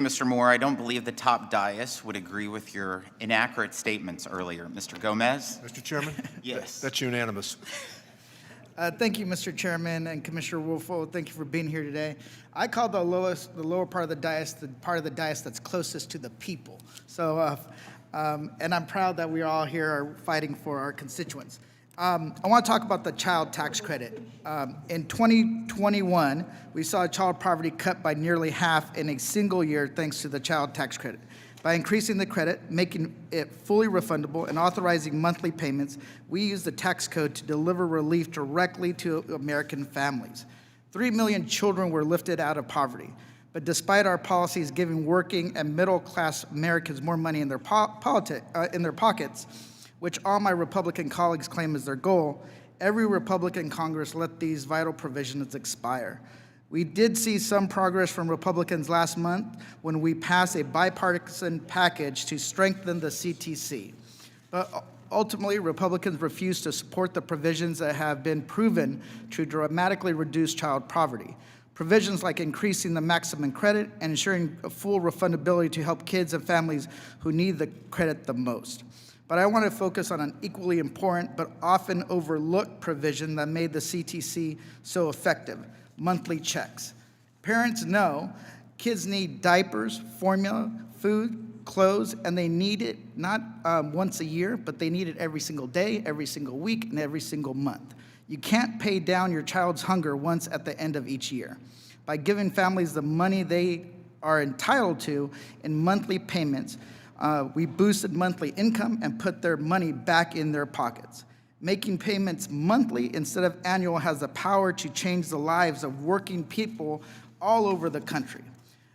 Mr. Moore, I don't believe the top dais would agree with your inaccurate statements earlier. Mr. Gomez? Mr. Chairman? Yes. That's unanimous. Thank you, Mr. Chairman, and Commissioner Wolfo. Thank you for being here today. I call the lower part of the dais, the part of the dais that's closest to the people. So, and I'm proud that we all here are fighting for our constituents. I want to talk about the child tax credit. In 2021, we saw child poverty cut by nearly half in a single year thanks to the child tax credit. By increasing the credit, making it fully refundable, and authorizing monthly payments, we use the tax code to deliver relief directly to American families. 3 million children were lifted out of poverty. But despite our policies giving working and middle-class Americans more money in their pockets, which all my Republican colleagues claim is their goal, every Republican Congress let these vital provisions expire. We did see some progress from Republicans last month when we passed a bipartisan package to strengthen the CTC. But ultimately, Republicans refused to support the provisions that have been proven to dramatically reduce child poverty. Provisions like increasing the maximum credit and ensuring full refundability to help kids and families who need the credit the most. But I want to focus on an equally important but often overlooked provision that made the CTC so effective: monthly checks. Parents know kids need diapers, formula, food, clothes, and they need it not once a year, but they need it every single day, every single week, and every single month. You can't pay down your child's hunger once at the end of each year. By giving families the money they are entitled to in monthly payments, we boosted monthly income and put their money back in their pockets. Making payments monthly instead of annual has the power to change the lives of working people all over the country.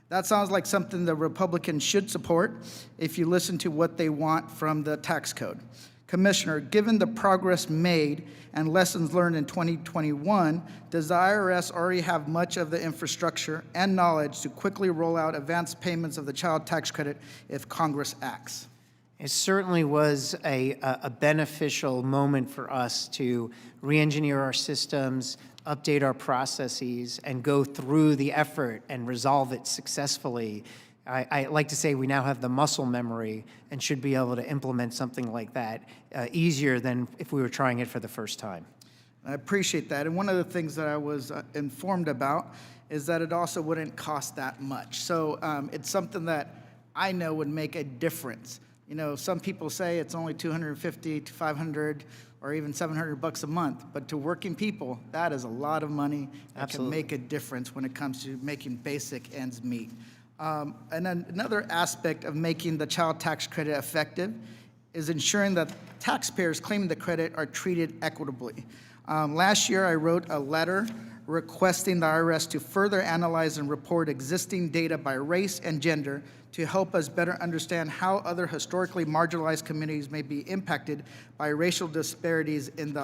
That sounds like something the Republicans should support if you listen to what they want from the tax code. Commissioner, given the progress made and lessons learned in 2021, does the IRS already have much of the infrastructure and knowledge to quickly roll out advanced payments of the child tax credit if Congress acts? It certainly was a beneficial moment for us to re-engineer our systems, update our processes, and go through the effort and resolve it successfully. I like to say we now have the muscle memory and should be able to implement something like that easier than if we were trying it for the first time. I appreciate that. And one of the things that I was informed about is that it also wouldn't cost that much. So it's something that I know would make a difference. You know, some people say it's only $250 to $500 or even $700 a month, but to working people, that is a lot of money that can make a difference when it comes to making basic ends meet. And then another aspect of making the child tax credit effective is ensuring that taxpayers claiming the credit are treated equitably. Last year, I wrote a letter requesting the IRS to further analyze and report existing data by race and gender to help us better understand how other historically marginalized communities may be impacted by racial disparities in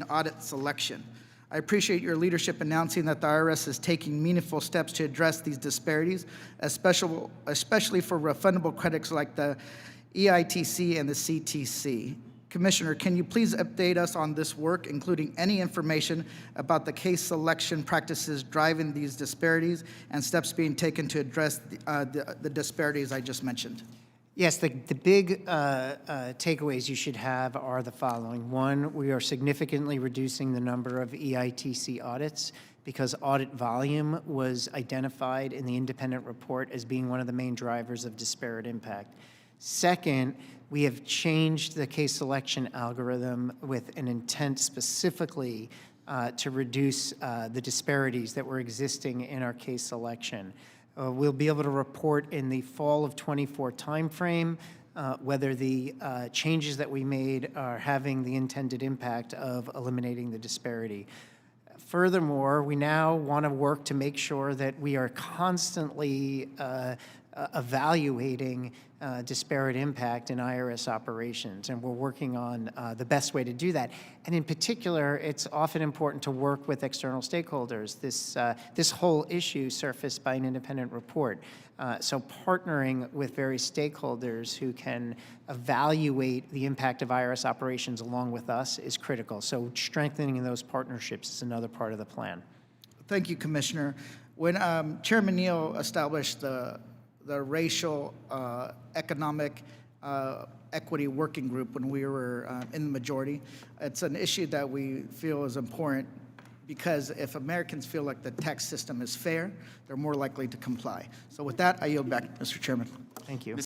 audit selection. I appreciate your leadership announcing that the IRS is taking meaningful steps to address these disparities, especially for refundable credits like the EITC and the CTC. Commissioner, can you please update us on this work, including any information about the case selection practices driving these disparities and steps being taken to address the disparities I just mentioned? Yes, the big takeaways you should have are the following. One, we are significantly reducing the number of EITC audits because audit volume was identified in the independent report as being one of the main drivers of disparate impact. Second, we have changed the case selection algorithm with an intent specifically to reduce the disparities that were existing in our case selection. We'll be able to report in the fall of '24 timeframe whether the changes that we made are having the intended impact of eliminating the disparity. Furthermore, we now want to work to make sure that we are constantly evaluating disparate impact in IRS operations, and we're working on the best way to do that. And in particular, it's often important to work with external stakeholders. This whole issue surfaced by an independent report. So partnering with various stakeholders who can evaluate the impact of IRS operations along with us is critical. So strengthening those partnerships is another part of the plan. Thank you, Commissioner. When Chairman Neal established the racial economic equity working group when we were in the majority. It's an issue that we feel is important because if Americans feel like the tax system is fair, they're more likely to comply. So with that, I yield back, Mr. Chairman. Thank you.